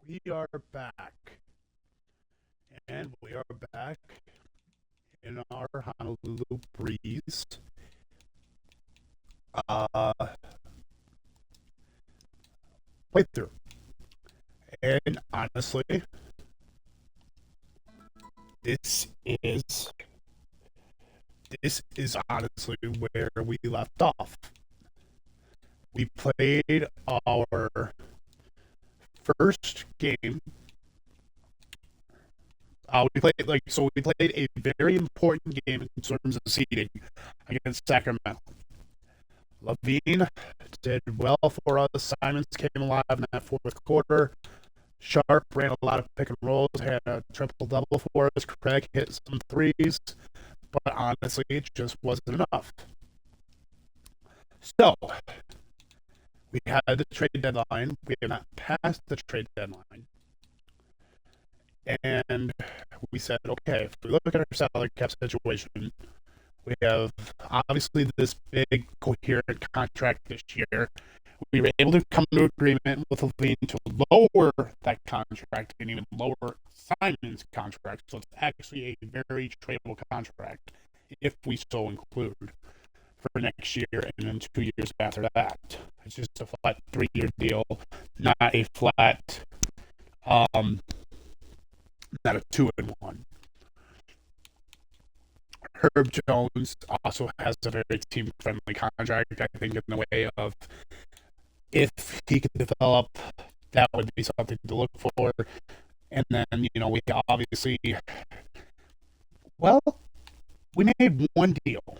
We are back, and we are back in our Honolulu breeze. Uh, Playthrough, and honestly, this is this is honestly where we left off. We played our first game. We played a very important game in terms of seeding against Sacramento. Levine did well for us. Simons came alive in that fourth quarter. Sharp ran a lot of pick and rolls, had a triple double for us. Craig hit some threes, but honestly, it just wasn't enough. So, we had the trade deadline. We have not passed the trade deadline. And we said, okay, if we look at our salary cap situation, we have obviously this big coherent contract this year. We were able to come to an agreement with Levine to lower that contract and even lower Simon's contract. So it's actually a very tradable contract if we so include for next year and then 2 years after that. It's just a flat 3-year deal, not a flat, not a 2-and-1. Herb Jones also has a very team-friendly contract, I think, in the way of if he could develop, that would be something to look for. And then, we obviously, well, we made one deal.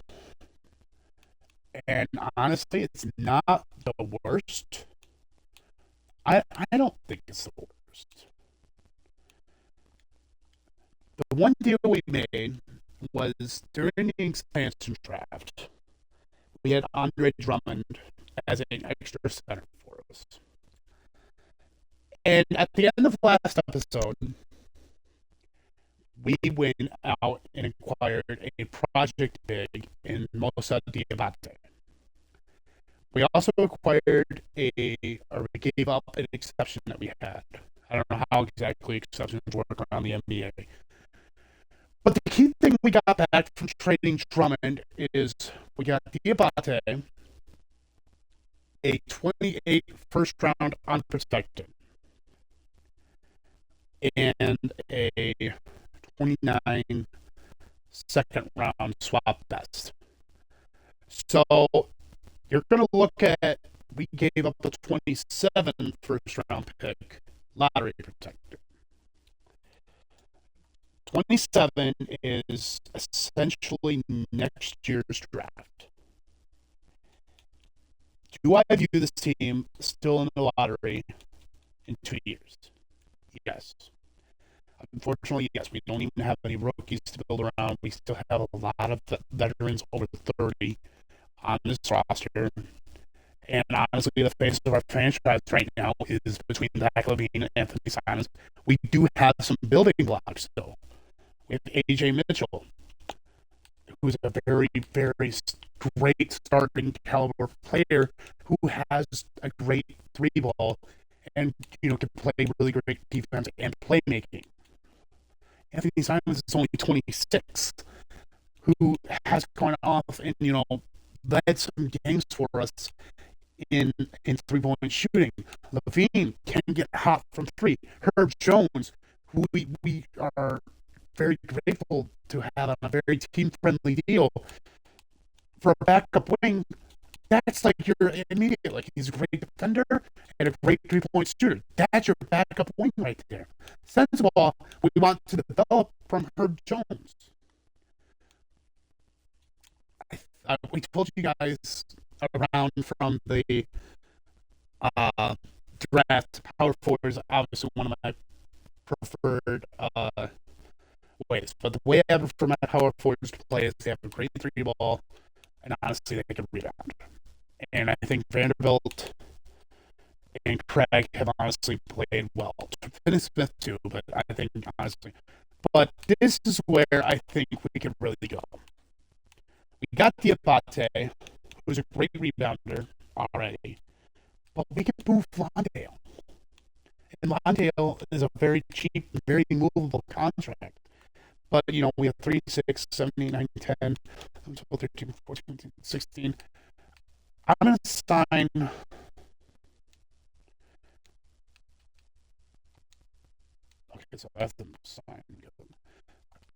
And honestly, it's not the worst. I don't think it's the worst. The one deal we made was during the expansion draft. We had Andre Drummond as an extra center for us. And at the end of last episode, we went out and acquired a project big in Mosa Diabate. We also acquired or we gave up an exception that we had. I don't know how exactly exceptions work around the NBA. But the key thing we got back from trading Drummond is we got Diabate, a 28 first round unprotected, and a 29 second round swap best. So you're going to look at, we gave up the 27 first round pick, lottery protected. 27 is essentially next year's draft. Do I view this team still in the lottery in 2 years? Yes. Unfortunately, yes, we don't even have any rookies to build around. We still have a lot of veterans over 30 on this roster. And honestly, the face of our franchise right now is between Zach LaVine and Anthony Simons. We do have some building blocks still. We have A.J. Mitchell, who's a very, very great starting caliber player who has a great three ball and, can play really great defense and playmaking. Anthony Simons is only 26, who has gone off and, led some games for us in three-point shooting. LaVine can get hot from three. Herb Jones, who we are very grateful to have on a very team-friendly deal for a backup wing. That's like your immediate, he's a great defender and a great three-point shooter. That's your backup wing right there. Sensible, we want to develop from Herb Jones. We told you guys around from the draft, power forward is obviously one of my preferred ways. But the way I prefer my power forwards to play is they have a great three ball, and honestly, they can rebound. And I think Vanderbilt and Craig have honestly played well. Finney Smith too, but I think honestly. But this is where I think we can really go. We got Diabate, who's a great rebounder already, but we can move Londale. And Lawndale is a very cheap, very movable contract. But, we have 3, 6, 7, 8, 9, 10, 12, 13, 14, 15, 16. I'm going to sign. Okay, so I have to sign.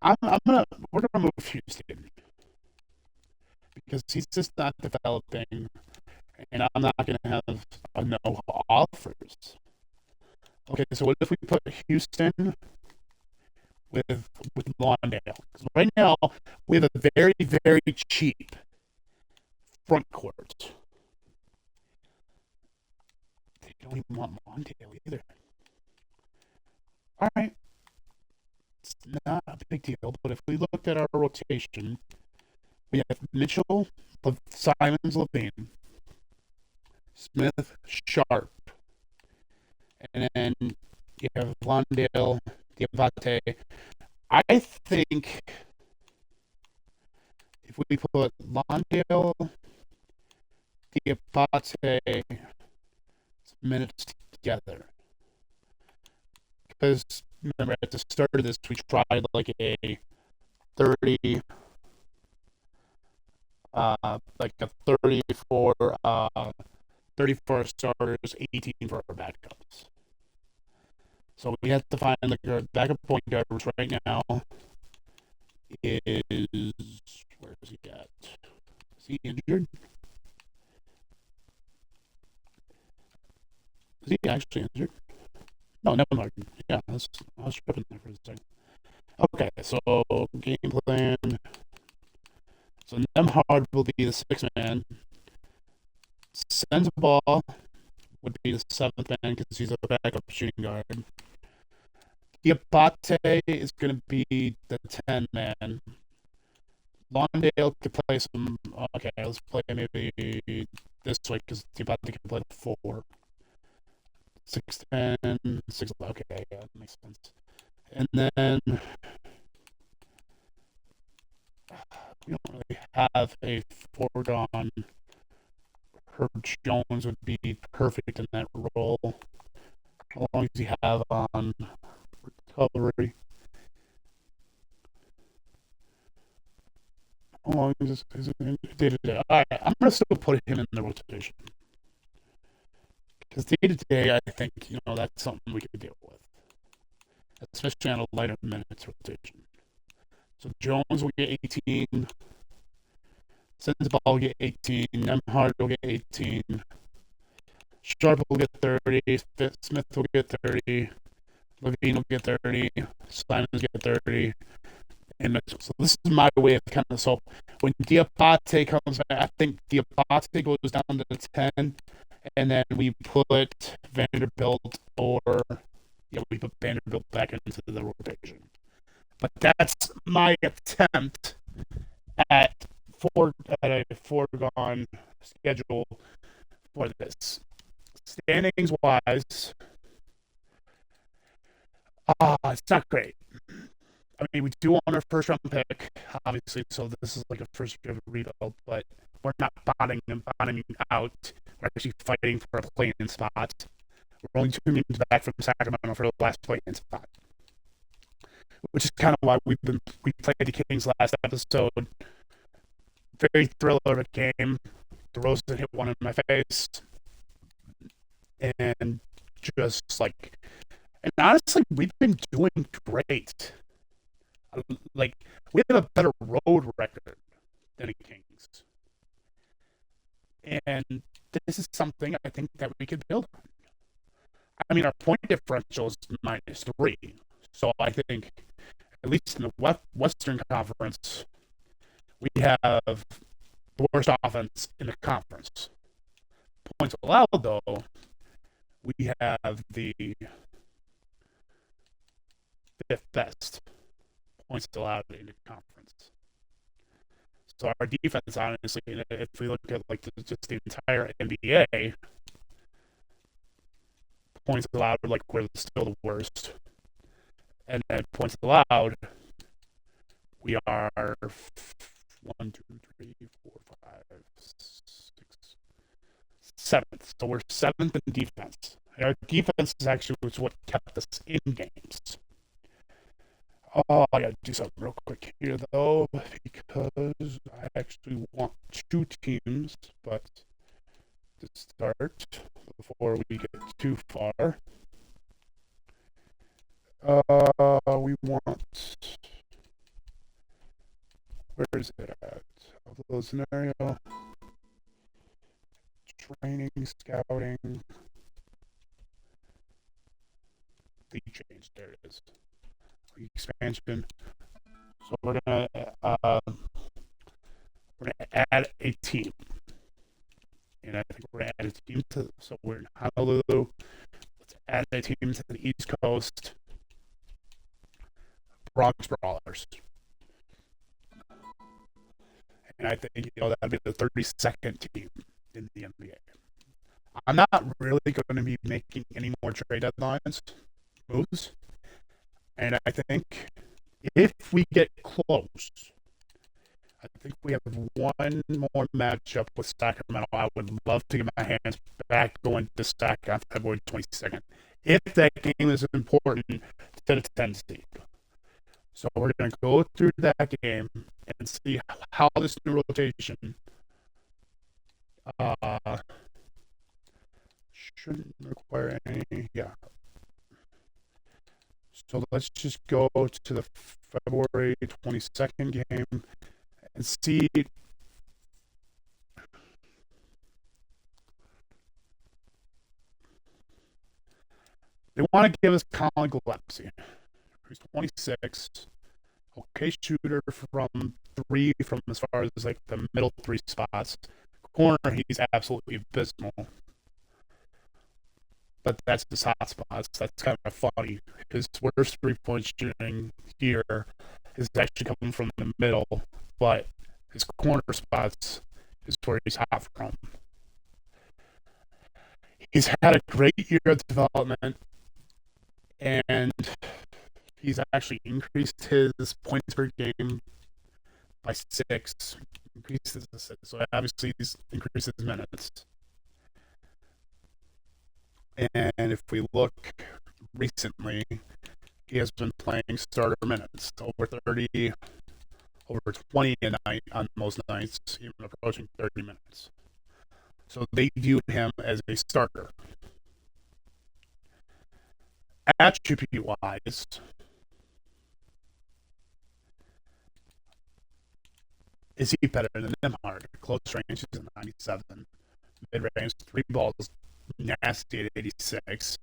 We're going to move Houston because he's just not developing, and I'm not going to have no offers. Okay, so what if we put Houston with Lawndale? Because right now we have a very, very cheap front court. They don't even want Lawndale either. All right, it's not a big deal. But if we looked at our rotation, we have Mitchell, Simons, Levine, Smith, Sharp, and then you have Lawndale, Diabate. I think if we put Lawndale, Diabate, minutes together, because remember at the start of this we tried like a 30, like a 34, 30 for our starters, 18 for our backups. So we have to find like our backup point guard, which right now is, where is he at? Is he injured? Is he actually injured? No, never mind. Yeah, I was tripping there for a second. Okay, so game plan. So Nemhard will be the sixth man. Sensabaugh would be the seventh man because he's a backup shooting guard. Diabate is going to be the 10 man. Lawndale could play some. Okay, let's play maybe this way because Diabate can play the 4. 6'10", 6. Okay, yeah, that makes sense. And then we don't really have a foregone. Herb Jones would be perfect in that role. How long does he have on recovery? How long is it day-to-day? All right, I'm going to still put him in the rotation. Because day-to-day, I think, that's something we could deal with. Especially on a lighter minutes rotation. So Jones will get 18. Sensabaugh will get 18. Nemhard will get 18. Sharp will get 30. Smith will get 30. Levine will get 30. Simons get 30. And Mitchell. So this is my way of kind of, so when Diabate comes back, I think Diabate goes down to the 10, and then we put Vanderbilt we put Vanderbilt back into the rotation. But that's my attempt at a foregone schedule for this. Standings wise, it's not great. I mean, we do want our first round pick, obviously, so this is like a first year rebuild, but we're not bottoming out. We're actually fighting for a play-in spot. We're only 2 games back from Sacramento for the last play-in spot, which is kind of why we played the Kings last episode. Very thriller of a game. DeRozan hit one in my face, and just like, and honestly, we've been doing great. Like, we have a better road record than the Kings. And this is something I think that we could build on. I mean, our point differential is -3. So I think, at least in the Western Conference, we have the worst offense in the conference. Points allowed, though, we have the 5th best points allowed in the conference. So our defense, honestly, if we look at like just the entire NBA, points allowed, like we're still the worst, and then points allowed, we are 1, 2, 3, 4, 5, 6, 7th. So we're 7th in defense. And our defense is actually what kept us in games. Oh, I gotta do something real quick here, though, because I actually want two teams, but to start, before we get too far, we want, where is it at? Upload scenario, training, scouting, league change, there it is. Expansion. So we're gonna add a team, and I think we're gonna add a team to. So we're in Honolulu. Let's add a team to the East Coast. Bronx Brawlers, and I think that'd be the 32nd team in the NBA. I'm not really going to be making any more trade deadlines moves, and I think if we get close, I think we have one more matchup with Sacramento. I would love to get my hands back going to Sac on February 22nd. If that game is important to the 10 seed. So we're going to go through that game and see how this new rotation shouldn't require any, yeah. So let's just go to the February 22nd game and see. They want to give us Colin Gillespie, who's 26, okay shooter from 3, from as far as like the middle 3 spots. Corner, he's absolutely abysmal. But that's his hot spots. That's kind of funny. His worst 3-point shooting here is actually coming from the middle, but his corner spots is where he's hot from. He's had a great year of development, and he's actually increased his points per game by 6. Increased his assists, so obviously he's increased his minutes. And if we look recently, he has been playing starter minutes, over 30, over 20 a night on most nights, even approaching 30 minutes. So they view him as a starter. Attribute-wise, is he better than Nimhard? Close range is a 97. Mid-range, 3 balls, nasty at 86.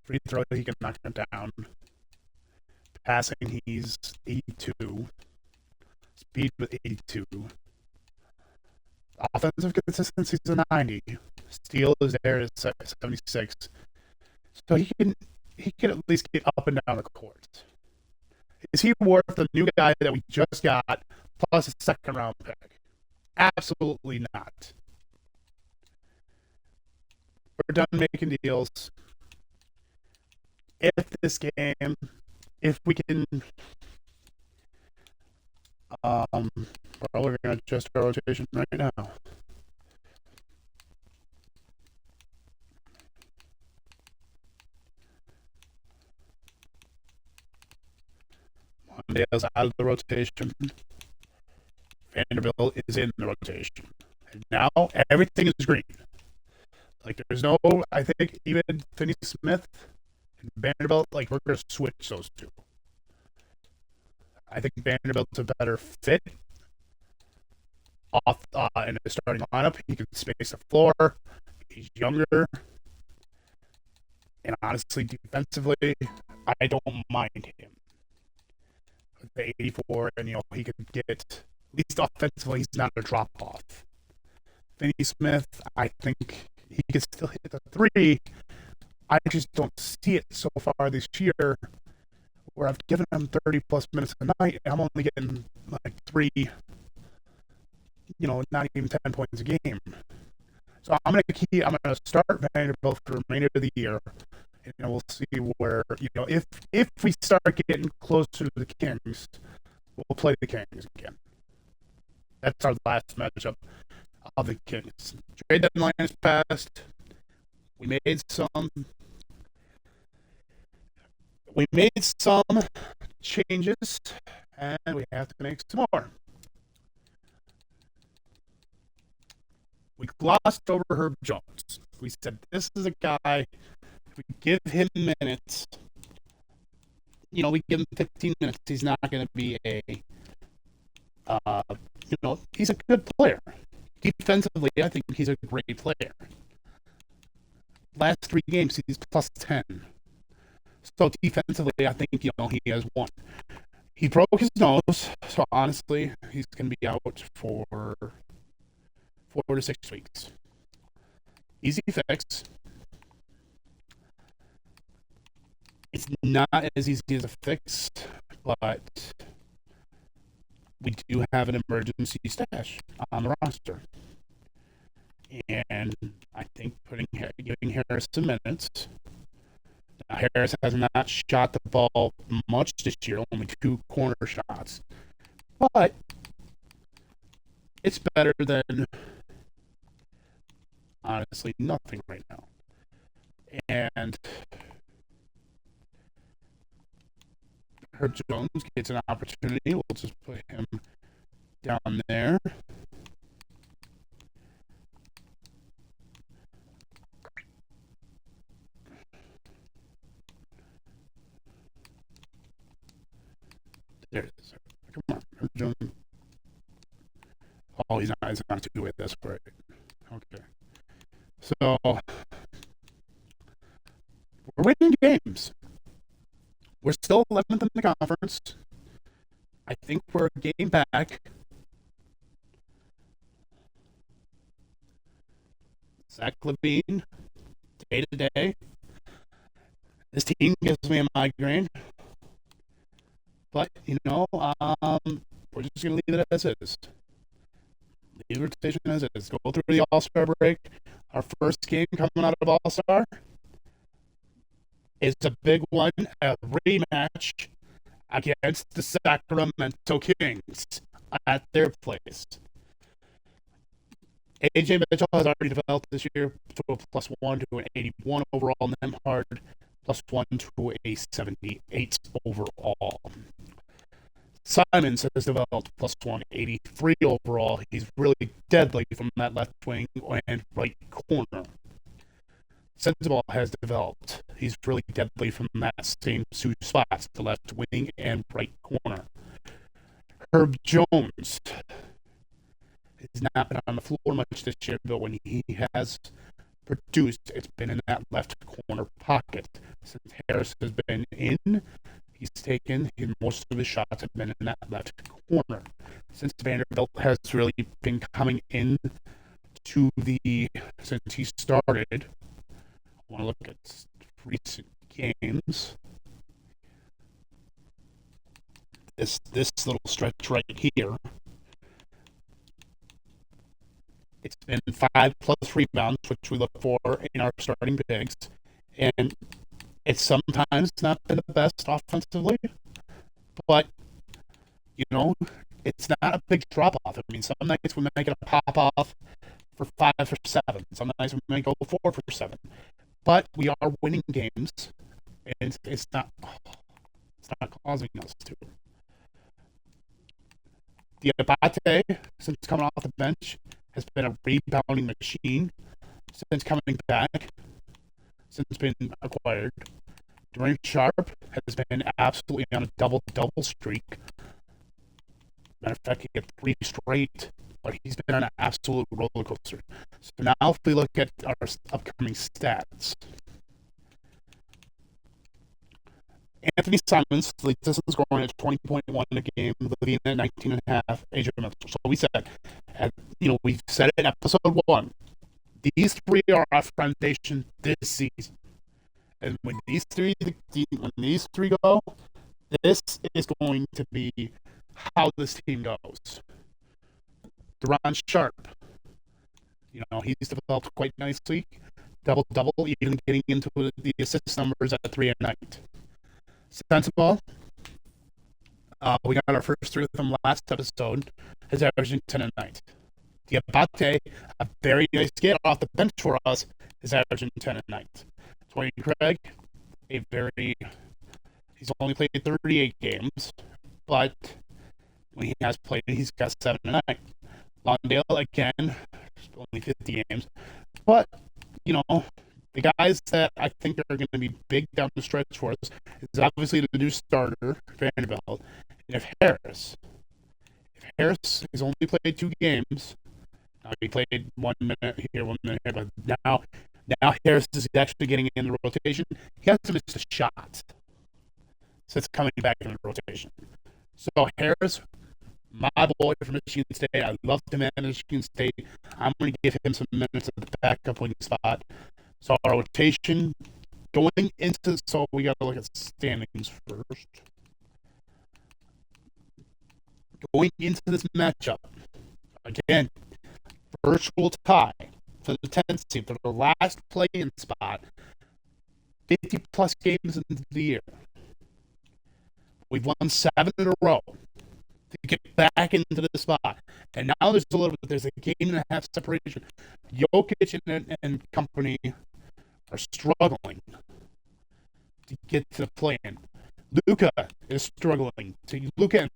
Free throw, he can knock him down. Passing, he's 82. Speed with 82. Offensive consistency is a 90. Steal is there at 76. So he can at least get up and down the court. Is he worth the new guy that we just got plus a 2nd round pick? Absolutely not. We're done making deals. If this game, if we can, well, we're going to adjust our rotation right now. Mondale's out of the rotation. Vanderbilt is in the rotation. And now everything is green. Like, there's no, I think even Finney Smith and Vanderbilt, like, we're going to switch those two. I think Vanderbilt's a better fit off in the starting lineup. He can space the floor. He's younger. And honestly, defensively, I don't mind him. The 84, and he can get, at least offensively, he's not a drop off. Finney Smith, I think he can still hit the 3. I just don't see it so far this year, where I've given him 30 plus minutes a night, and I'm only getting like 3, not even 10 points a game. So I'm gonna start Vanderbilt for the remainder of the year, and we'll see where, if we start getting closer to the Kings, we'll play the Kings again. That's our last matchup. of the Kings. Trade deadline is passed. We made some. We made some changes, and we have to make some more. We glossed over Herb Jones. We said this is a guy. If we give him minutes, we give him 15 minutes. He's not going to be he's a good player. Defensively, I think he's a great player. Last 3 games, he's plus 10. So defensively, I think, he has won. He broke his nose, so honestly, he's going to be out for 4 to 6 weeks. Easy fix. It's not as easy as a fix, but we do have an emergency stash on the roster. And I think giving Harris some minutes. Now, Harris has not shot the ball much this year, only 2 corner shots. But it's better than, honestly, nothing right now. And Herb Jones gets an opportunity. We'll just put him down there. There it is. Come on, Herb Jones. Oh, he's not 2-way. That's right. Okay. So, we're winning games. We're still 11th in the conference. I think we're a game back. Zach LaVine, day to day. This team gives me a migraine. But, we're just going to leave it as is. Leave the rotation as is. Go through the All-Star break. Our first game coming out of All-Star is a big one, a rematch against the Sacramento Kings at their place. AJ Mitchell has already developed this year to a +1 to an 81 overall. Nemhard +1 to a 78 overall. Simons has developed +1, 83 overall. He's really deadly from that left wing and right corner. Sensible has developed. He's really deadly from that same 2 spots, the left wing and right corner. Herb Jones has not been on the floor much this year, but when he has produced, it's been in that left corner pocket. Since Harris has been in, he's taken, most of his shots have been in that left corner. Since Vanderbilt has really been coming in since he started, I want to look at recent games. This little stretch right here, it's been 5+ rebounds, which we look for in our starting bigs, and it's sometimes not been the best offensively, but it's not a big drop off. I mean, some nights we might get a pop off for 5 for 7. Some nights we might go 4 for 7. But we are winning games, and it's not causing us to. Diabate, since coming off the bench, has been a rebounding machine since coming back, since being acquired. Dwayne Sharp has been absolutely on a double-double streak. Matter of fact, he got 3 straight, but he's been on an absolute roller coaster. So now if we look at our upcoming stats, Anthony Simons leads us in scoring at 20.1 a game, LaVine at 19.5, AJ Mitchell. So we said, we said it in episode 1, these 3 are our foundation this season. And when these three go, this is going to be how this team goes. Duran Sharp, he's developed quite nicely. Double-double, even getting into the assist numbers at 3 a night. Sensible, we got our first 3 with him last episode, is averaging 10 a night. Diabate, a very nice get off the bench for us, is averaging 10 a night. Tony Craig, a very he's only played 38 games, but when he has played, he's got 7 a night. Lawndale again, only 50 games, but you know the guys that I think are going to be big down the stretch for us is obviously the new starter Vanderbilt, and if Harris has only played 2 games. He played 1 minute here, 1 minute here, but now Harris is actually getting in the rotation. He hasn't missed a shot since coming back in the rotation. So Harris, my boy from Michigan State, I love him at Michigan State. I'm going to give him some minutes at the backup wing spot. So our rotation going into, so we got to look at standings first. Going into this matchup, again, virtual tie for the 10th seed for the last play-in spot. 50-plus games into the year. We've won 7 in a row to get back into the spot. And now there's a game and a half separation. Jokic and company are struggling to get to the play-in. Luka is struggling. Luka and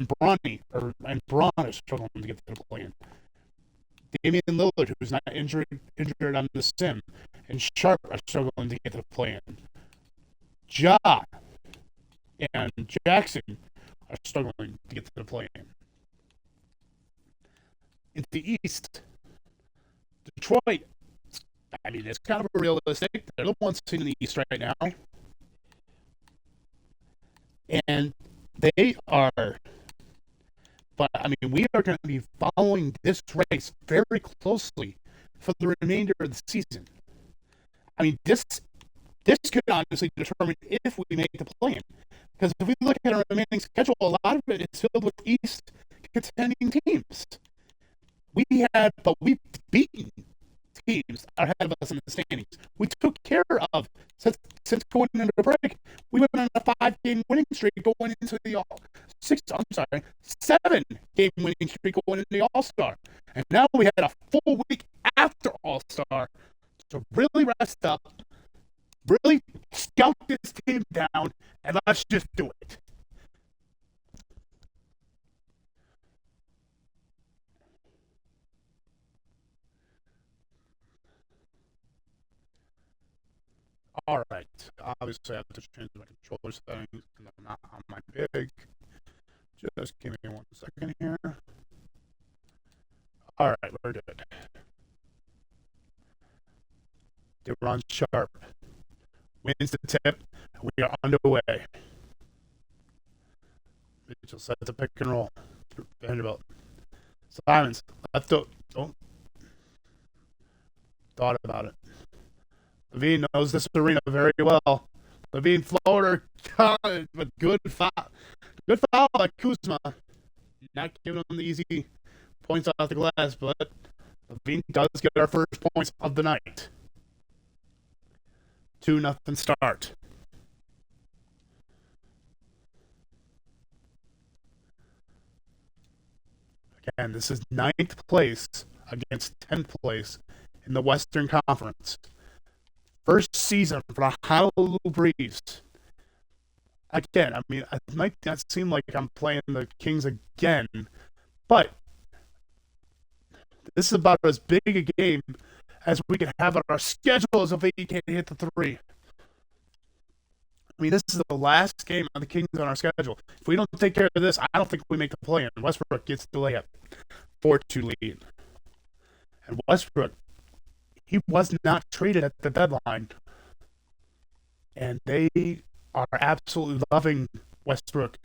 Braun are struggling to get to the play-in. Damian Lillard, who's not injured on the sim, and Sharp are struggling to get to the play-in. Ja and Jackson are struggling to get to the play-in. In the East, Detroit, I mean, it's kind of realistic. They're the ones sitting in the East right now. And they are, but I mean, we are going to be following this race very closely for the remainder of the season. I mean, this could honestly determine if we make the play-in. Because if we look at our remaining schedule, a lot of it is filled with East contending teams. We've beaten teams ahead of us in the standings. We took care of, since going into the break, we went on a 5-game winning streak going into the 7-game winning streak going into the All-Star. And now we had a full week after All-Star to really rest up, really scout this team down, and let's just do it. All right. Obviously, I have to change my controller settings because I'm not on my big. Just give me 1 second here. All right, we're good. DeRon Sharp wins the tip. We are underway. Mitchell sets a pick and roll. Vanderbilt. Simons left out. Don't. Thought about it. Levine knows this arena very well. Levine floater, but good foul. Good foul by Kuzma. Not giving him the easy points off the glass, but Levine does get our first points of the night. 2-0 start. Again, this is 9th place against 10th place in the Western Conference. First season for the Honolulu Breeze. Again, I mean, it might not seem like I'm playing the Kings again, but this is about as big a game as we can have on our schedules if we can't hit the 3. I mean, this is the last game of the Kings on our schedule. If we don't take care of this, I don't think we make the play-in. Westbrook gets the layup. 4-2 lead. And Westbrook, he was not traded at the deadline. And they are absolutely loving Westbrook.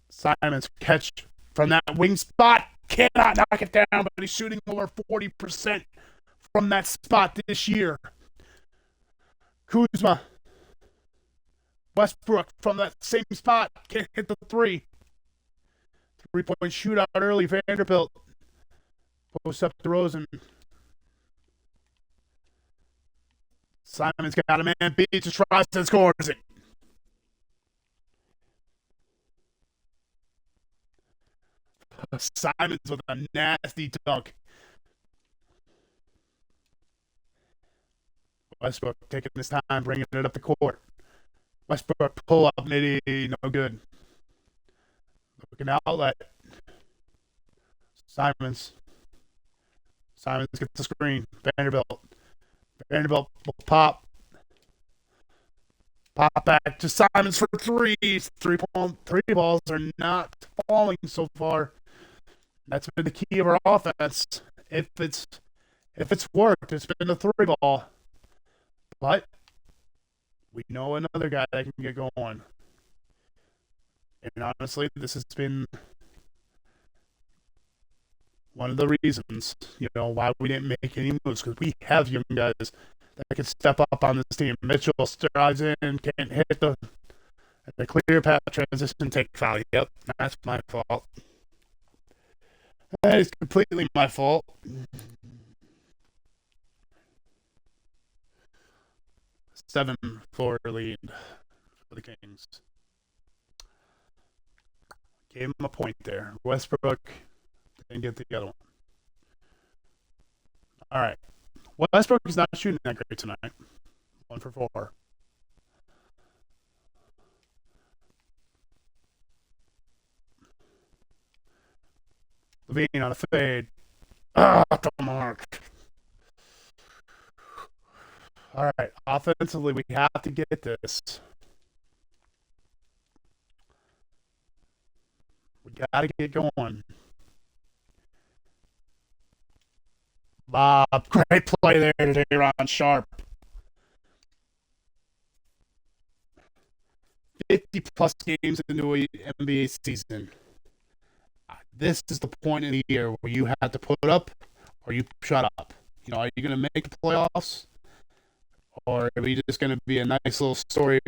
Simons catch from that wing spot. Cannot knock it down, but he's shooting over 40% from that spot this year. Kuzma. Westbrook from that same spot can't hit the 3. 3-point shootout early. Vanderbilt posts up to Rosen. Simon's got a man beat, just tries and scores it. Simons with a nasty dunk. Westbrook taking his time, bringing it up the court. Westbrook pull up, Mitty, no good. Looking outlet. Simons. Simons gets the screen. Vanderbilt. Vanderbilt will pop. Pop back to Simons for threes. Three balls are not falling so far. That's been the key of our offense. If it's worked, it's been a three ball. But we know another guy that can get going. And honestly, this has been one of the reasons, why we didn't make any moves, because we have young guys that can step up on this team. Mitchell drives in, can't hit the clear path transition, take foul. Yep, that's my fault. That is completely my fault. 7-4 lead for the Kings. Gave him a point there. Westbrook didn't get the other one. All right. Westbrook is not shooting that great tonight. 1 for 4. Levine on a fade. The mark. All right. Offensively, we have to get this. We got to get going. Bob, great play there today, Ron Sharp. 50-plus games into an NBA season. This is the point of the year where you have to put up or you shut up. Are you going to make the playoffs? Or are we just going to be a nice little story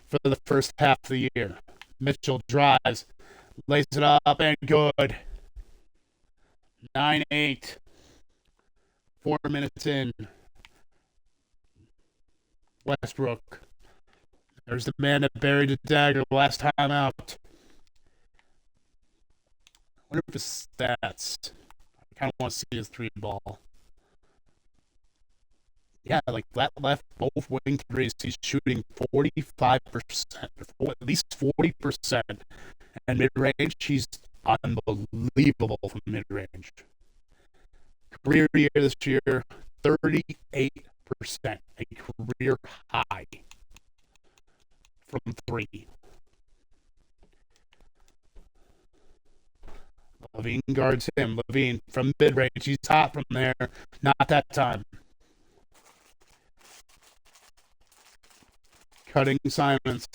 for the first half of the year? Mitchell drives, lays it up, and good. 9-8. 4 minutes in. Westbrook. There's the man that buried the dagger last time out. I wonder if his stats. I kind of want to see his 3-ball. Yeah, like that left both wing threes. He's shooting 45%, or at least 40%. And mid-range, he's unbelievable from mid-range. Career year this year, 38%, a career high from 3. Levine guards him. Levine from mid-range, he's hot from there. Not that time. Cutting Simons.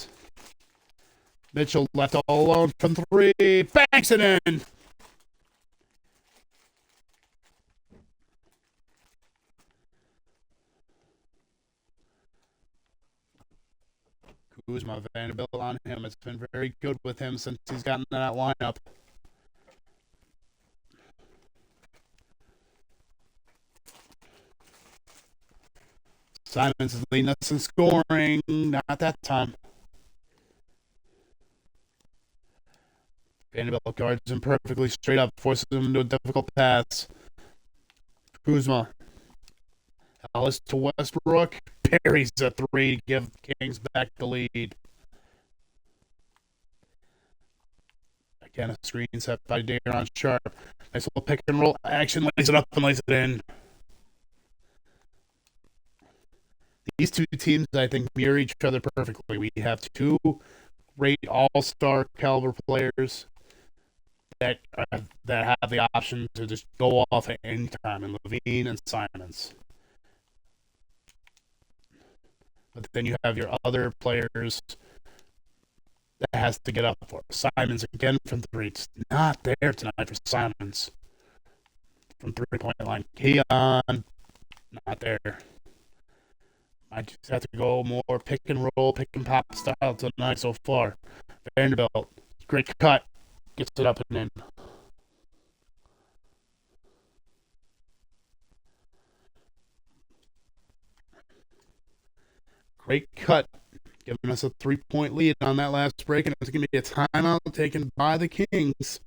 Mitchell left all alone from 3. Banks it in. Kuzma, Vanderbilt on him. It's been very good with him since he's gotten in that lineup. Simons is leading us in scoring. Not that time. Vanderbilt guards him perfectly straight up, forces him into a difficult pass. Kuzma. Ellis to Westbrook. Parries a 3 to give Kings back the lead. Again, a screen set by Daron Sharp. Nice little pick and roll action. Lays it up and lays it in. These two teams, I think, mirror each other perfectly. We have 2 great all-star caliber players that have the option to just go off at any time, and Levine and Simons. But then you have your other players that has to get up for. Simons again from 3. It's not there tonight for Simons. From 3-point line. Keon, not there. I just have to go more pick and roll, pick and pop style tonight so far. Vanderbilt, great cut. Gets it up and in. Great cut. Giving us a 3-point lead on that last break, and it's going to be a timeout taken by the Kings.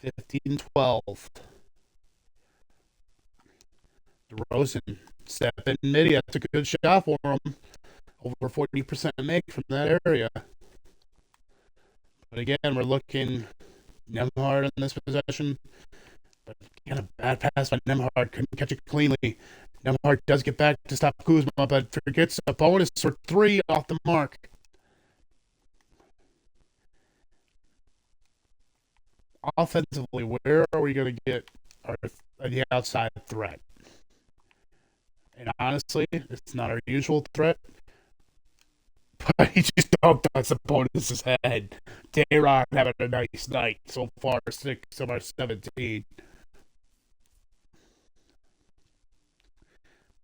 15-12. DeRozan step in mid. That's a good shot for him. Over 40% make from that area. But again, we're looking Nemhard in this possession. But again, a bad pass by Nemhard. Couldn't catch it cleanly. Nemhard does get back to stop Kuzma, but forgets a bonus for 3 off the mark. Offensively, where are we going to get the outside threat? And honestly, it's not our usual threat. But he just dunked on some bonus' head. Tay-Rock having a nice night so far, 6 of our 17.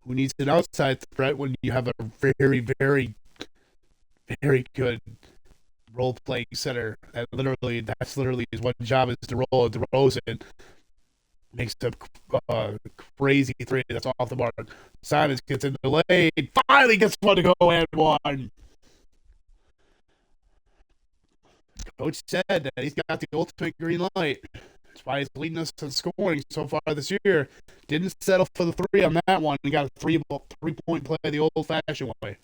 Who needs an outside threat when you have a very, very, very good role-playing center? That's literally his one job is to roll. DeRozan makes a crazy 3 that's off the mark. Simons gets in the lane. Finally gets one to go and one. Coach said that he's got the ultimate green light. That's why he's leading us in scoring so far this year. Didn't settle for the 3 on that one. He got a 3-point play the old-fashioned way.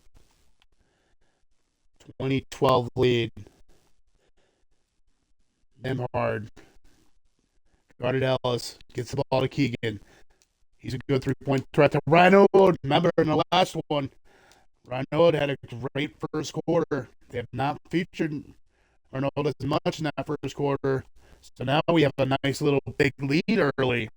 2012 lead. Nemhard. Guarded Ellis. Gets the ball to Keegan. He's a good 3-point threat to Renaud. Remember in the last one, Renaud had a great first quarter. They have not featured Renaud as much in that first quarter. So now we have a nice little big lead early.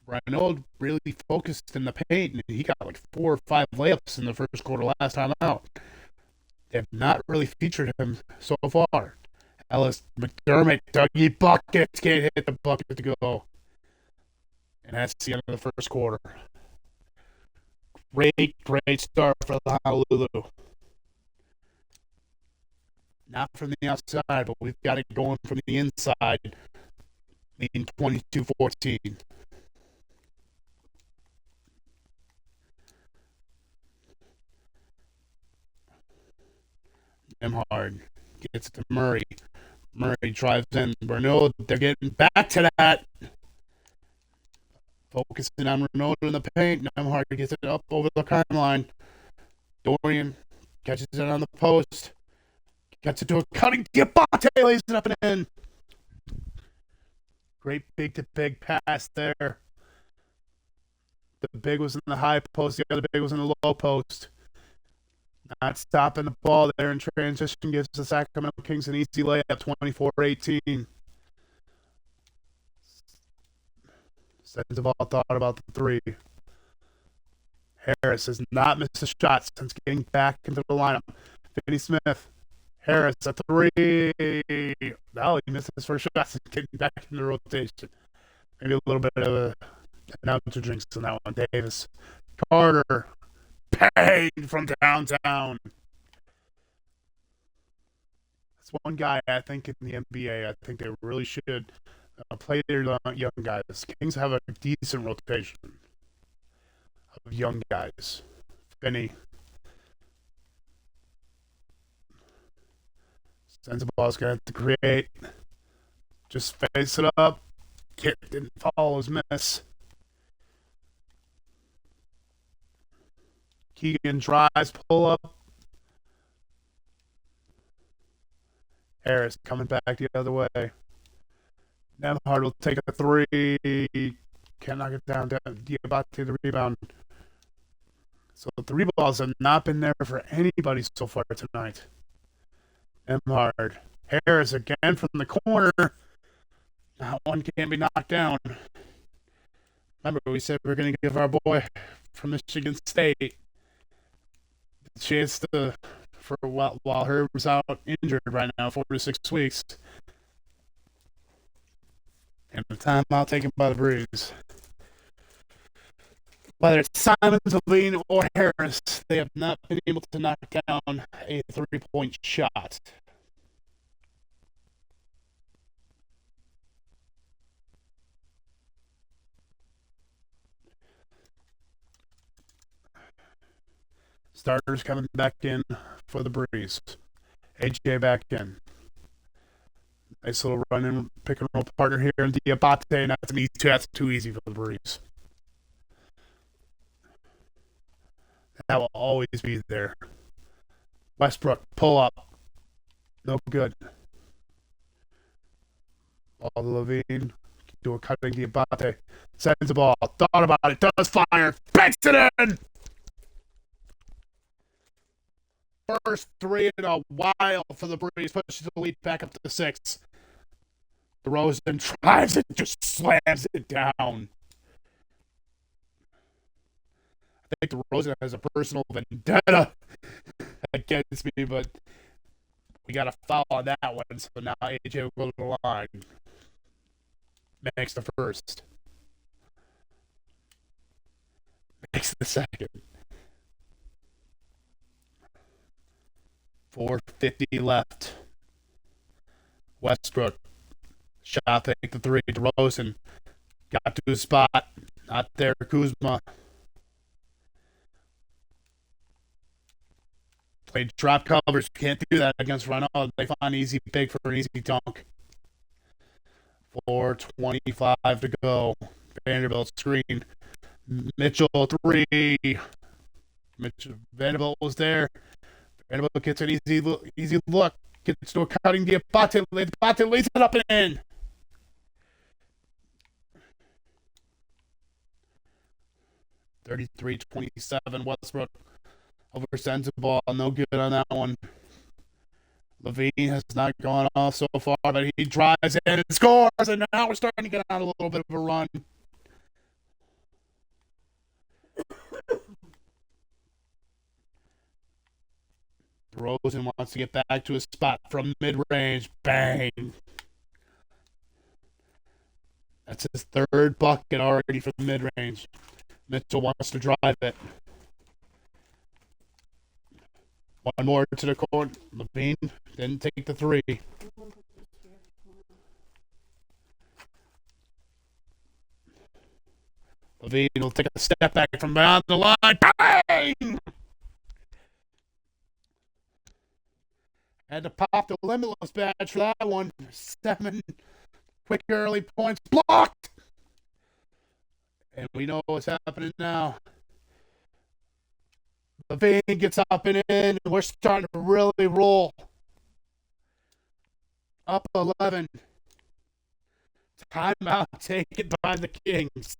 Renaud really focused in the paint, and he got like 4 or 5 layups in the first quarter last time out. They have not really featured him so far. Ellis, McDermott, Dougie buckets, can't hit the bucket to go. And that's the end of the first quarter. Great start for the Honolulu. Not from the outside, but we've got it going from the inside, leading 22-14. Nemhard gets it to Murray. Murray drives in. Renaud, they're getting back to that. Focusing on Renaud in the paint. Nemhard gets it up over the timeline. Dorian catches it on the post. Gets it to a cutting Diabate, lays it up and in. Great big-to-big pass there. The big was in the high post. The other big was in the low post. Not stopping the ball there in transition gives the Sacramento Kings an easy layup, 24-18. Sandoval thought about the 3. Harris has not missed a shot since getting back into the lineup. Finney Smith. Harris at 3. Now he missed his first shot since getting back into the rotation. Maybe a little bit of an announcer drinks on that one. Davis. Carter. Payne from downtown. That's one guy I think in the NBA. I think they really should play their young guys. Kings have a decent rotation of young guys. Finney sends the ball. Is going to have to create. Just face it up. Kid didn't follow his miss. Keegan drives, pull up. Harris coming back the other way. Nemhard will take a 3. Can't knock it down. Diabate the rebound. So the 3 balls have not been there for anybody so far tonight. Nemhard. Harris again from the corner. That one can't be knocked down. Remember, we said we are going to give our boy from Michigan State the chance to, for while Herb's out injured right now, 4 to 6 weeks. And the timeout taken by the Breeze. Whether it's Simons, Levine, or Harris, they have not been able to knock down a 3-point shot. Starters coming back in for the Breeze. AJ back in. Nice little run and pick and roll partner here in Diabate, and that's too easy for the Breeze. That will always be there. Westbrook, pull up. No good. Ball to Levine. Do a cutting Diabate. Sends the ball. Thought about it. Does fire. Banks it in! First three in a while for the Breeze. Pushes the lead back up to 6. DeRozan drives it, just slams it down. I think DeRozan has a personal vendetta against me, but we got a foul on that one, so now AJ will go to the line. Makes the first. Makes the second. 4:50 left. Westbrook. Shot, take the three. DeRozan got to his spot. Not there. Kuzma. Played drop covers. Can't do that against Ronaldo. They find easy big for an easy dunk. 4:25 to go. Vanderbilt screen. Mitchell 3. Vanderbilt was there. Vanderbilt gets an easy look. Gets to a cutting Diabate. Diabate lays it up and in. 33-27. Westbrook oversends the ball. No good on that one. Levine has not gone off so far, but he drives in and scores. And now we're starting to get on a little bit of a run. DeRozan wants to get back to his spot from mid-range. Bang. That's his third bucket already for the mid-range. Mitchell wants to drive it. One more to the corner. Levine didn't take the three. Levine will take a step back from beyond the line. Bang! Had to pop the Limitless badge for that one. 7 quick early points blocked. And we know what's happening now. Levine gets up and in. We're starting to really roll. Up 11. Timeout taken by the Kings.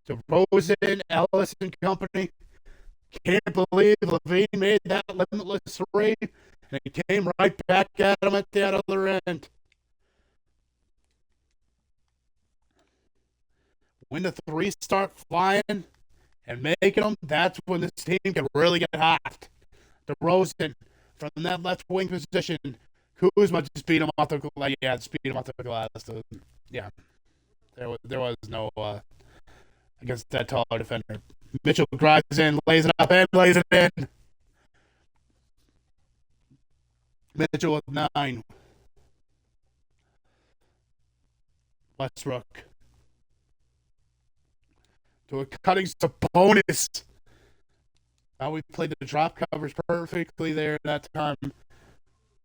DeRozan, Ellis and company. Can't believe Levine made that limitless three. And he came right back at him at the other end. When the threes start flying and making them, that's when this team can really get hot. DeRozan from that left wing position. Kuzma just beat him off the glass. Yeah, just beat him off the glass. So, yeah, there was no against that taller defender. Mitchell drives in, lays it up, and lays it in. Mitchell with 9. Westbrook. To a cutting Sabonis. Now we played the drop covers perfectly there that time.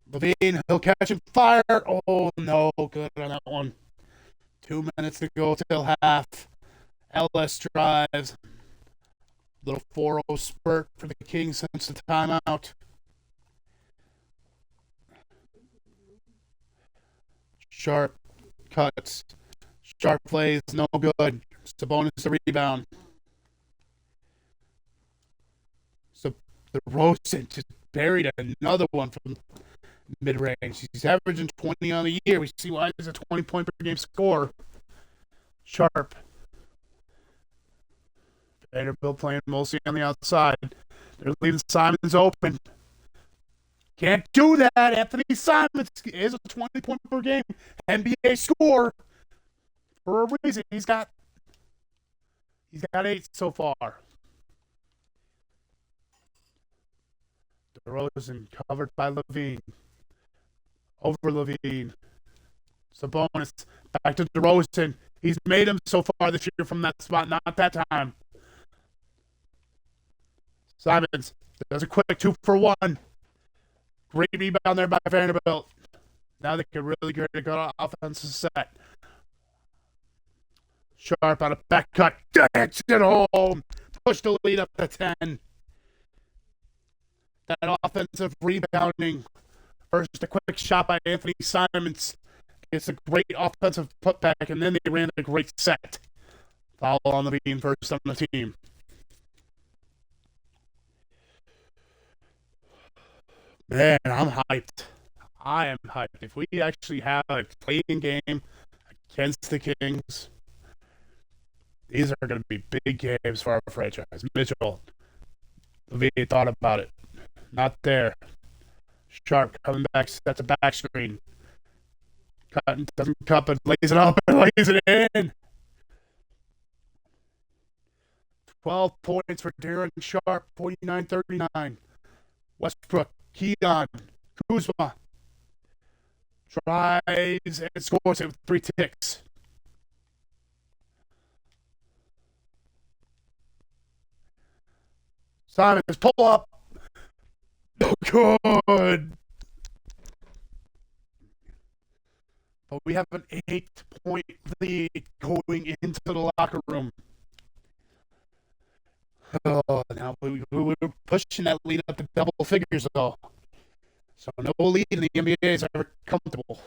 Levine, he'll catch and fire. Oh, no, good on that one. 2 minutes to go till half. Ellis drives. Little 4-0 spurt for the Kings since the timeout. Sharp cuts. Sharp plays, no good. Sabonis the rebound. So DeRozan just buried another one from mid-range. He's averaging 20 on the year. We see why he's a 20-point per game score. Sharp. Vanderbilt playing mostly on the outside. They're leaving Simons open. Can't do that. Anthony Simons is a 20-point per game NBA score for a reason. He's got 8 so far. DeRozan covered by Levine. Over Levine. Sabonis back to DeRozan. He's made him so far this year from that spot, not that time. Simons does a quick 2 for 1. Great rebound there by Vanderbilt. Now they can really get a good offensive set. Sharp on a back cut. Gets it home. Push the lead up to 10. That offensive rebounding. First, a quick shot by Anthony Simons. It's a great offensive putback, and then they ran a great set. Foul on the beam, first on the team. Man, I'm hyped. I am hyped. If we actually have a playing game against the Kings, these are going to be big games for our franchise. Mitchell, Levine thought about it. Not there. Sharp coming back, sets a back screen. Cutting, doesn't cut, but lays it up and lays it in. 12 points for Darren Sharp, 49-39. Westbrook, Keon, Kuzma tries and scores it with 3 ticks. Simons, pull up. No good. But we have an 8-point lead going into the locker room. Oh, now we were pushing that lead up to double figures, though. So no lead in the NBA is ever comfortable.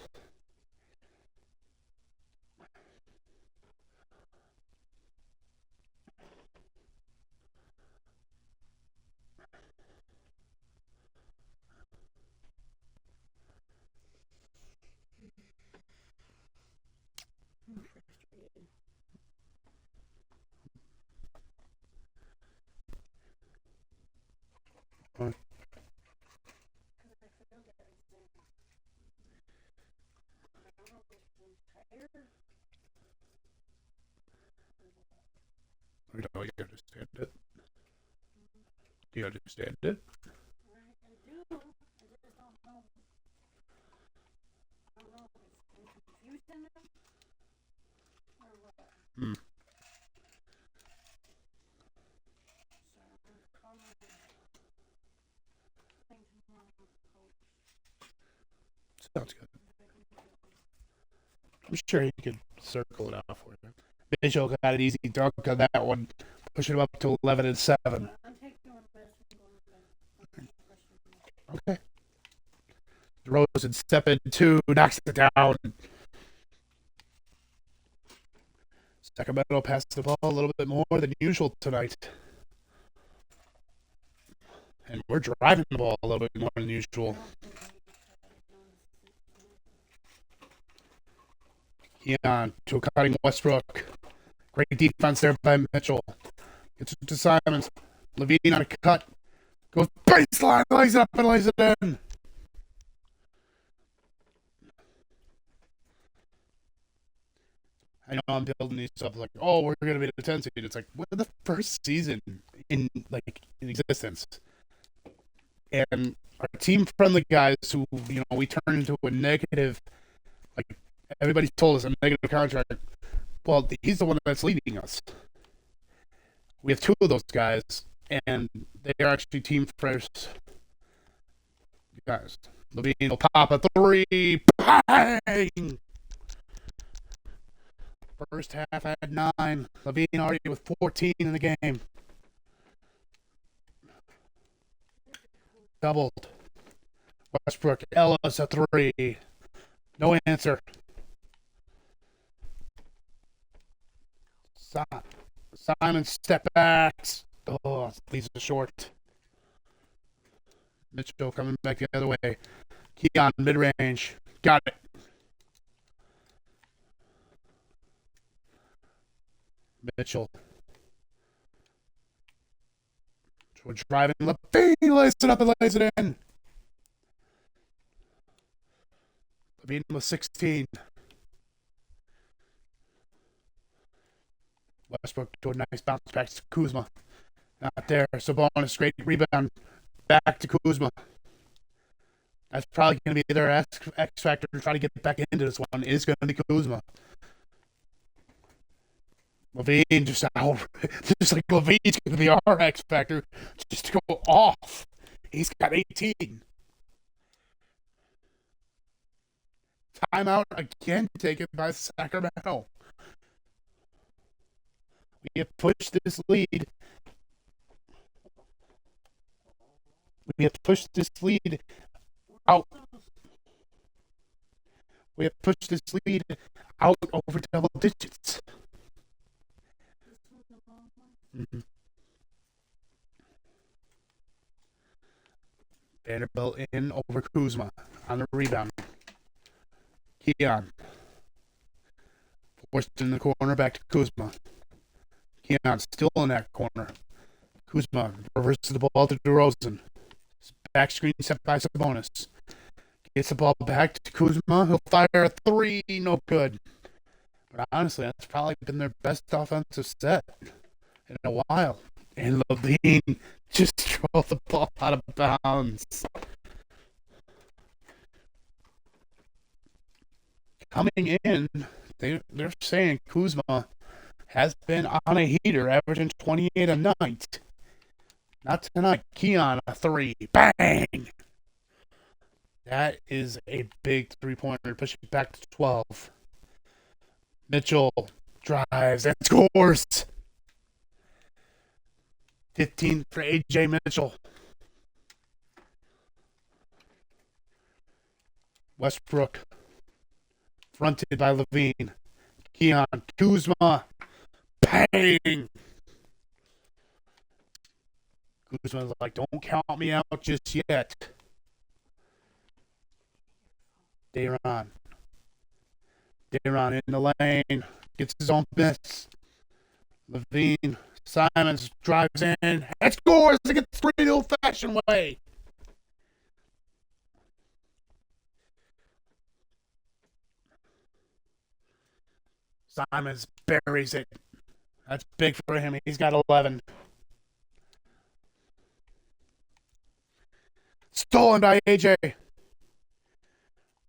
You know, you understand it. Do you understand it? Hmm. Sounds good. I'm sure he could circle it out for you. Mitchell got an easy dunk on that one, pushing him up to 11-7. Okay. DeRozan stepping 2, knocks it down. Sacramento passed the ball a little bit more than usual tonight. And we're driving the ball a little bit more than usual. Keon to a cutting Westbrook. Great defense there by Mitchell. Gets it to Simons. Levine on a cut. Goes baseline, lays it up and lays it in. I know I'm building these up like, oh, we're going to be the 10 seed. It's like, we're the first season in existence. And our team-friendly guys who, we turn into a negative, like, everybody told us a negative contract. Well, he's the one that's leading us. We have 2 of those guys, and they are actually team first guys. Levine will pop a 3. Bang! First half at 9. Levine already with 14 in the game. Doubled. Westbrook, Ellis a 3. No answer. Simon step backs. Oh, leaves it short. Mitchell coming back the other way. Keon mid-range. Got it. Mitchell. We're driving. Levine lays it up and lays it in. Levine with 16. Westbrook to a nice bounce back to Kuzma. Not there. Sabonis, great rebound. Back to Kuzma. That's probably going to be their X factor to try to get back into this one. Is going to be Kuzma. Levine just like Levine's going to be our X factor just to go off. He's got 18. Timeout again taken by Sacramento. We have pushed this lead. We have pushed this lead out. We have pushed this lead out over double digits. Mm-hmm. Vanderbilt in over Kuzma on the rebound. Keon forced in the corner, back to Kuzma. Keon still in that corner. Kuzma reverses the ball to DeRozan. Back screen set by Sabonis. Gets the ball back to Kuzma. He'll fire a three. No good. But honestly, that's probably been their best offensive set in a while. And Levine just drove the ball out of bounds. Coming in, they're saying Kuzma has been on a heater, averaging 28 a night. Not tonight. Keon, a three. Bang! That is a big three-pointer, pushing back to 12. Mitchell drives and scores. 15 for A.J. Mitchell. Westbrook, fronted by Levine. Keon, Kuzma, bang! Kuzma's like, don't count me out just yet. Dayron in the lane, gets his own miss. Levine, Simons drives in and scores against the old-fashioned way. Simons buries it. That's big for him. He's got 11. Stolen by AJ.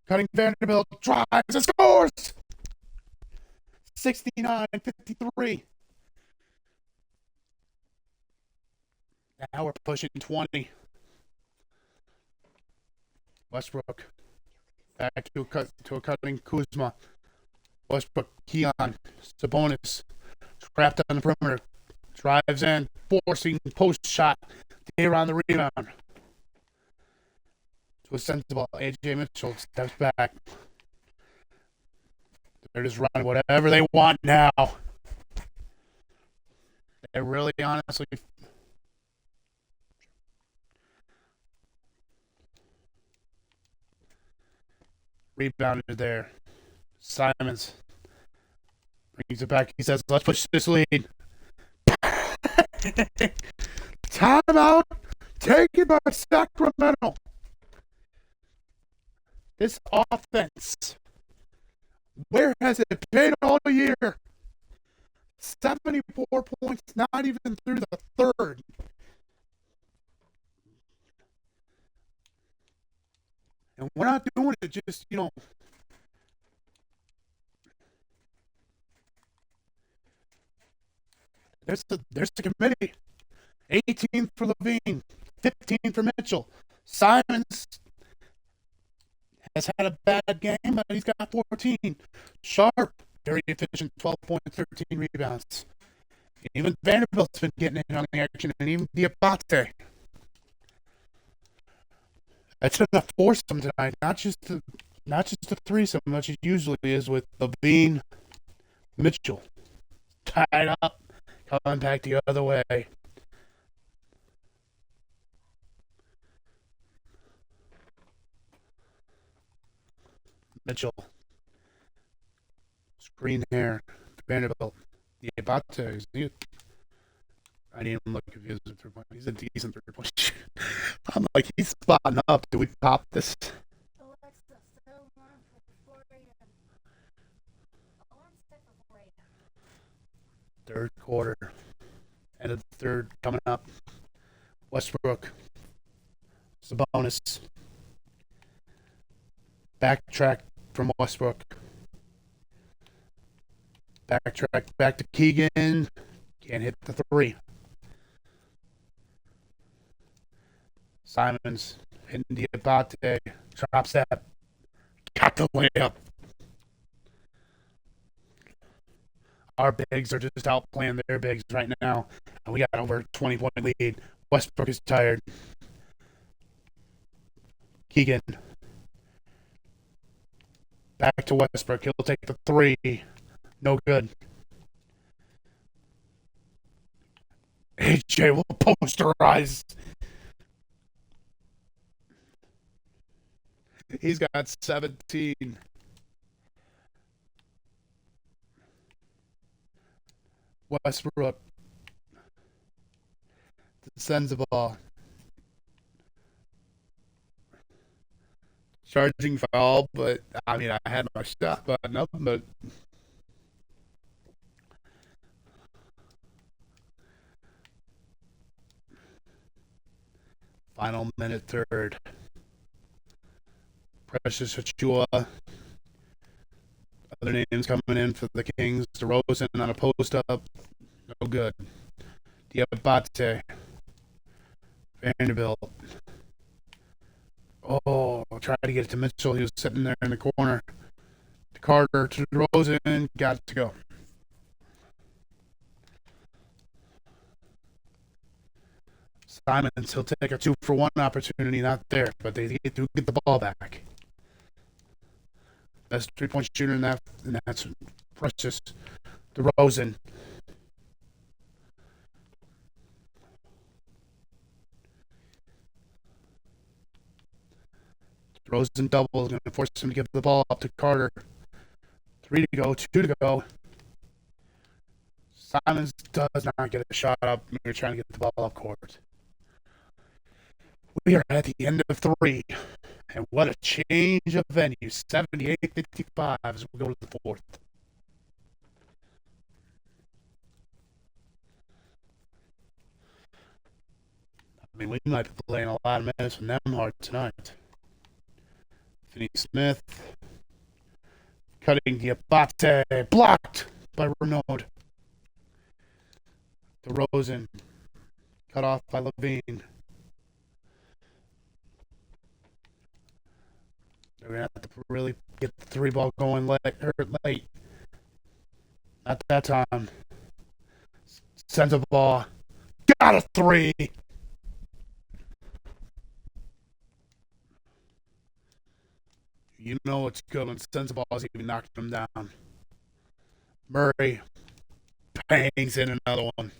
Cutting Vanderbilt, drives and scores! 69-53. Now we're pushing 20. Westbrook. Back to a cutting Kuzma. Westbrook, Keon, Sabonis. Trapped on the perimeter. Drives in, forcing post shot. They're on the rebound. To a sensible A.J. Mitchell steps back. They're just running whatever they want now. They're really honestly rebounded there. Simons brings it back. He says, let's push this lead. Timeout taken by Sacramento. This offense, where has it been all year? 74 points, not even through the third. And we're not doing it just, there's the committee. 18 for Levine, 15 for Mitchell. Simons has had a bad game, but he's got 14. Sharp, very efficient, 12 points, 13 rebounds. Even Vanderbilt's been getting in on the action, and even Diabate. That's going to force them tonight, not just the threesome, which it usually is with Levine, Mitchell. Tied up, coming back the other way. Mitchell. Screen there. Vanderbilt. Diabate. I didn't even look if he was a three-point. He's a decent three-point shooter. I'm like, he's spotting up. Do we pop this? Third quarter. End of the third coming up. Westbrook. Sabonis. Backtrack from Westbrook. Backtrack back to Keegan. Can't hit the three. Simons hitting Diabate. Drop step. Got the layup. Our bigs are just outplaying their bigs right now. And we got over a 20-point lead. Westbrook is tired. Keegan. Back to Westbrook. He'll take the three. No good. AJ will posterize. He's got 17. Westbrook sends the ball. Charging foul, but I mean, I had my shot, but nothing but. Final minute third. Precious Achua. Other names coming in for the Kings. DeRozan on a post up. No good. Diabate. Vanderbilt. Oh, tried to get it to Mitchell. He was sitting there in the corner. To Carter, to DeRozan. Got it to go. Simons, he'll take a 2-for-1 opportunity. Not there, but they do get the ball back. Best three-point shooter in that, and that's Precious. DeRozan. DeRozan double is going to force him to give the ball up to Carter. 3 to go, 2 to go. Simons does not get a shot up. We're trying to get the ball up court. We are at the end of 3. And what a change of venue. 78-55 as we go to the 4th. I mean, we might be playing a lot of minutes with Nemhard tonight. Finney Smith. Cutting Diabate. Blocked by Renaud. DeRozan. Cut off by Levine. They're going to have to really get the 3-ball going late. Not that time. Sends a ball. Got a 3. You know it's good when sends a ball. He's even knocked him down. Murray bangs in another one.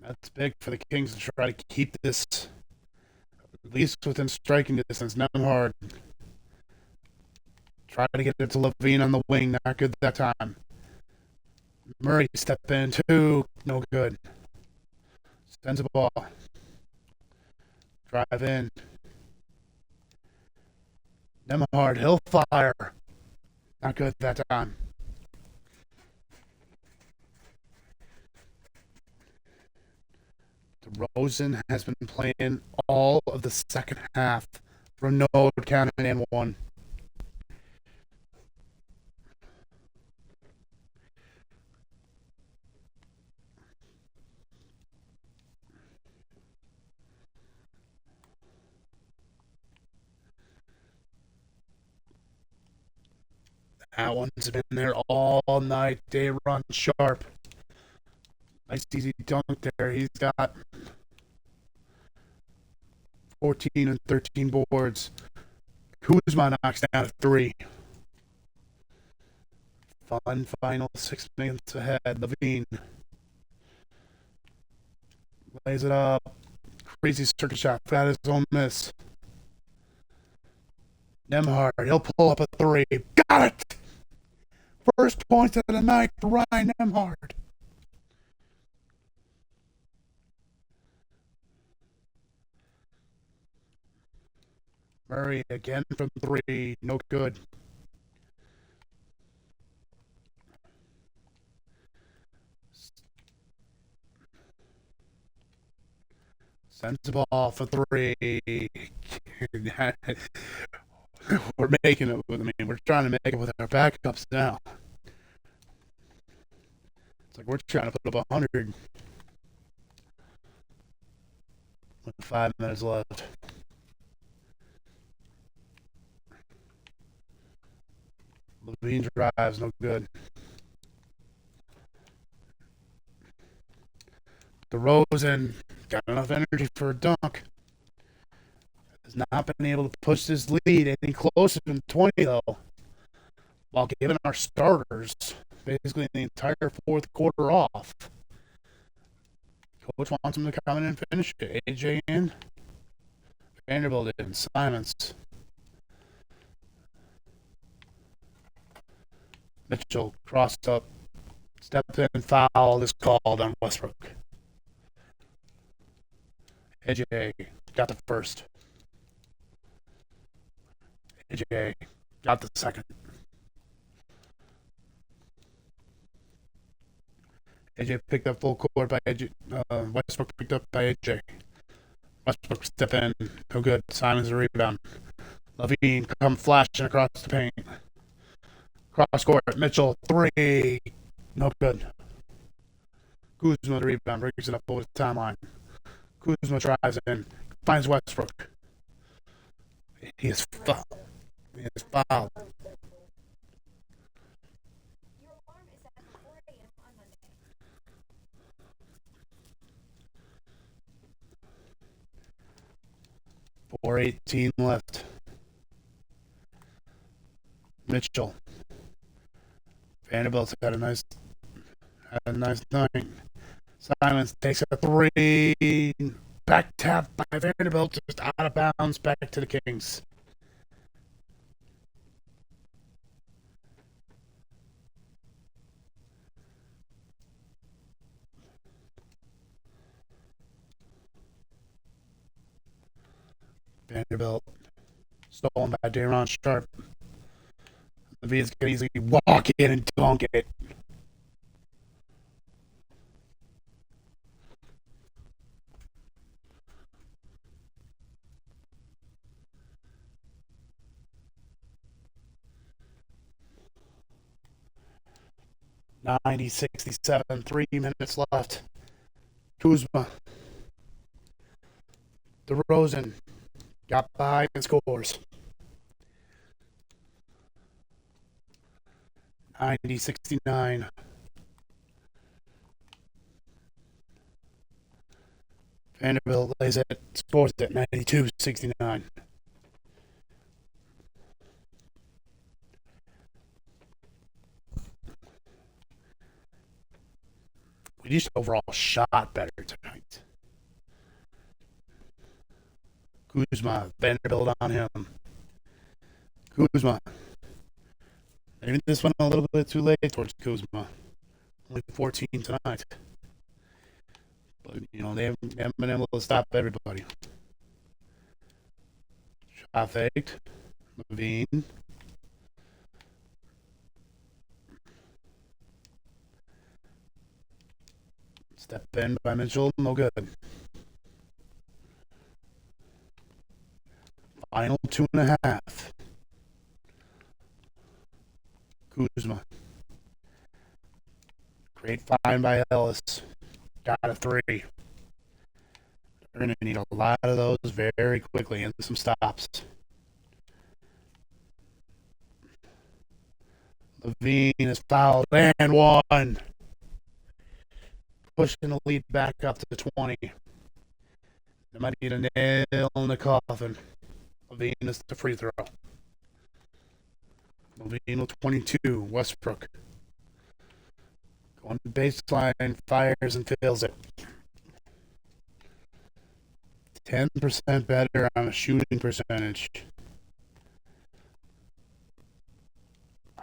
That's big for the Kings to try to keep this at least within striking distance. Nemhard. Try to get it to Levine on the wing. Not good that time. Murray step in too. No good. Sends a ball. Drive in. Nemhard. He'll fire. Not good that time. DeRozan has been playing all of the second half. Renaud counted in 1. That one's been there all night. They run sharp. Nice easy dunk there. He's got 14 and 13 boards. Kuzma knocks down a 3. Fun final 6 minutes ahead. Levine lays it up. Crazy circuit shot. Got his own miss. Nemhard. He'll pull up a 3. Got it! First points of the night for Ryan Nemhard. Murray again from 3. No good. Sends the ball for 3. We're making it. I mean, we're trying to make it with our backups now. It's like we're trying to put up 100 with 5 minutes left. Levine drives, no good. DeRozan got enough energy for a dunk. Has not been able to push this lead any closer than 20, though, while giving our starters basically the entire fourth quarter off. Coach wants him to come in and finish it. AJ in, Vanderbilt in, Simons. Mitchell crossed up, stepped in, foul is called on Westbrook. AJ got the first. AJ got the second. AJ picked up full court by AJ. Westbrook picked up by AJ. Westbrook step in, no good. Simons a rebound. Levine come flashing across the paint. Cross court, Mitchell three, no good. Kuzma the rebound, brings it up over the timeline. Kuzma drives in, finds Westbrook. He is fouled. He is fouled. 4:18 left. Mitchell. Vanderbilt's had a nice night. Simons takes a three. Back tap by Vanderbilt, just out of bounds, back to the Kings. Vanderbilt stolen by Daron Sharp. Levine's can easily walk in and dunk it. (90-67), 3 minutes left. Kuzma. DeRozan got by and scores. 90-69. Vanderbilt lays it, scores it, 92-69. We just overall shot better tonight. Kuzma, Vanderbilt on him. Kuzma. Maybe this went a little bit too late towards Kuzma. Only 14 tonight. But, you know, they haven't been able to stop everybody. Shot faked. Levine. Step in by Mitchell. No good. Final 2.5. Kuzma. Great find by Ellis. Got a three. They're going to need a lot of those very quickly and some stops. Levine is fouled and one. Pushing the lead back up to 20. They might need a nail in the coffin. Levine is the free throw. Levine with 22. Westbrook. Going to baseline, fires and fails it. 10% better on a shooting percentage.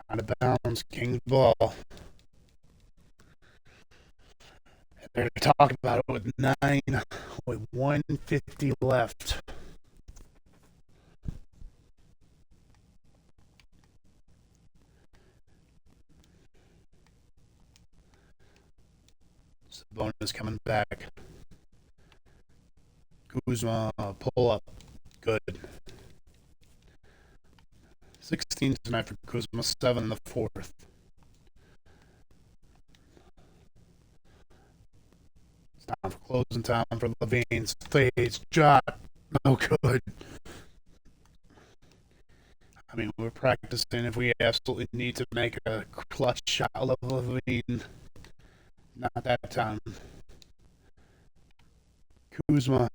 Out of bounds, Kings ball. And they're talking about it with 150 left. Sabonis coming back. Kuzma, pull up. Good. 16 tonight for Kuzma, 7 in the fourth. It's time for closing time for Levine's fade shot. No good. I mean, we're practicing if we absolutely need to make a clutch shot level of lead. Not that time. Kuzma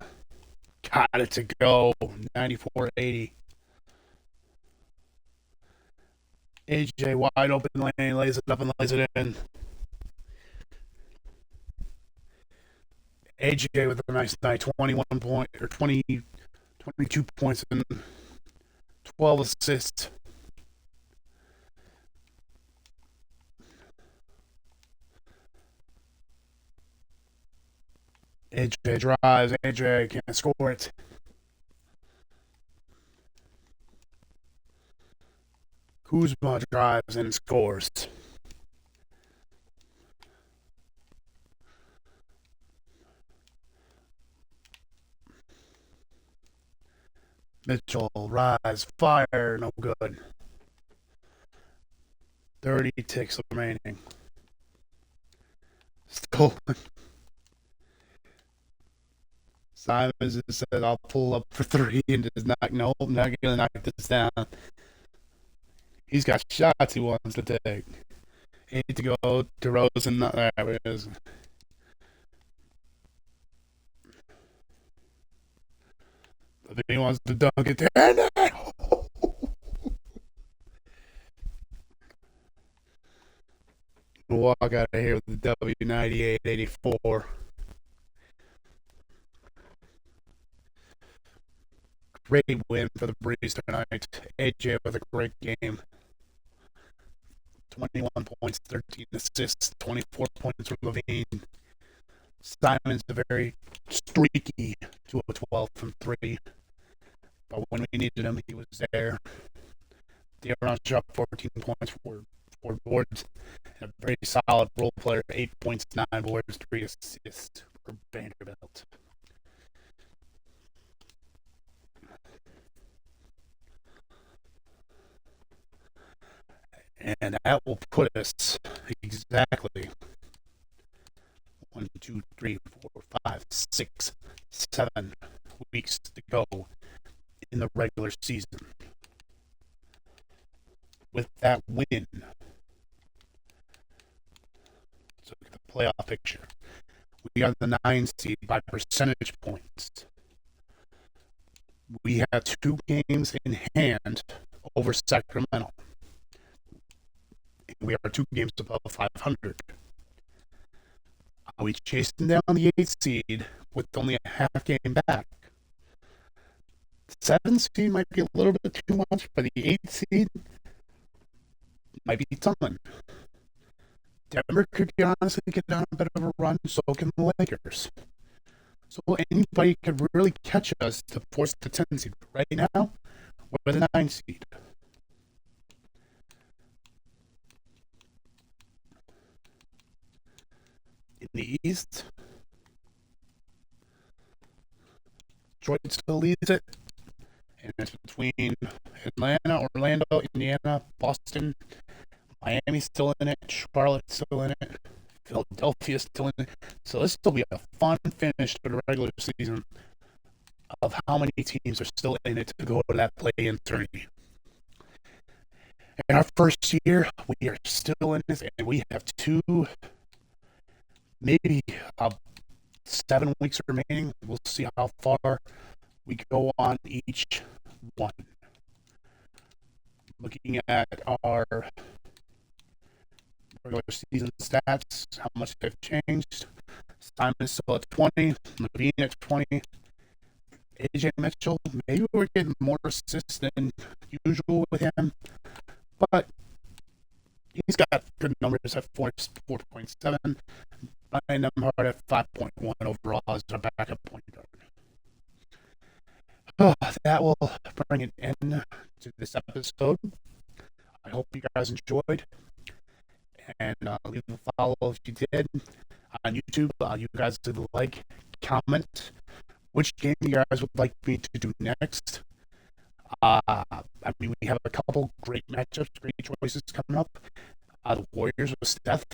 got it to go. 94-80. AJ wide open lane, lays it up and lays it in. AJ with a nice night, 22 points and 12 assists. AJ drives. AJ can't score it. Kuzma drives and scores. Mitchell, rise, fire, no good. 30 ticks remaining. Stolen. Simons just said, I'll pull up for 3 and just nope, not gonna knock this down. He's got shots he wants to take. 8 to go. DeRozan, there it is. I think he wants to dunk it there. Walk out of here with the W 98-84. Great win for the Breeze tonight. AJ with a great game. 21 points, 13 assists, 24 points for Levine. Simon's a very streaky 2 of 12 from 3. But when we needed him, he was there. De'Aaron shot 14 points, 4 boards. And a very solid role player, 8 points, 9 boards, 3 assists for Vanderbilt. And that will put us exactly 1, 2, 3, 4, 5, 6, 7 weeks to go in the regular season. With that win, so look at the playoff picture. We are the 9 seed by percentage points. We have 2 games in hand over Sacramento. We are 2 games above 500. Are we chasing down the 8th seed with only a half game back? The 7th seed might be a little bit too much, but the 8th seed might be something. Denver could honestly get on a bit of a run, so can the Lakers. So anybody could really catch us to force the 10 seed. Right now, we're the 9 seed. In the East, Detroit still leads it. And it's between Atlanta, Orlando, Indiana, Boston, Miami still in it, Charlotte still in it, Philadelphia still in it. So this will be a fun finish to the regular season of how many teams are still in it to go to that play-in tournament. In our first year, we are still in this, and we have 2, maybe 7 weeks remaining. We'll see how far we go on each one. Looking at our regular season stats, how much they've changed. Simon is still at 20, Levine at 20, AJ Mitchell, maybe we're getting more assists than usual with him, but he's got good numbers at 4.7, and Nemhard at 5.1 overall as a backup point guard. Oh, that will bring an end to this episode. I hope you guys enjoyed. And leave a follow if you did on YouTube. You guys leave a like, comment which game you guys would like me to do next. I mean, we have a couple great matchups, great choices coming up. The Warriors with Steph,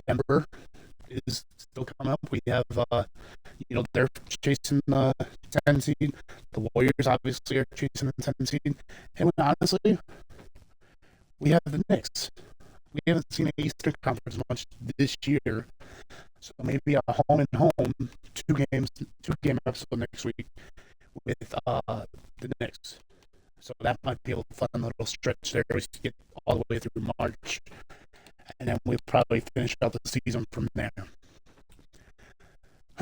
Denver is still coming up. We have, they're chasing the 10 seed. The Warriors obviously are chasing the 10 seed. And honestly, we have the Knicks. We haven't seen the Eastern Conference much this year. So maybe a home and home, two game episode next week with the Knicks. So that might be a fun little stretch there. We get all the way through March, and then we'll probably finish out the season from there.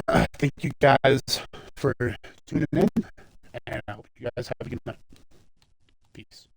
Thank you guys for tuning in, and I hope you guys have a good night. Peace.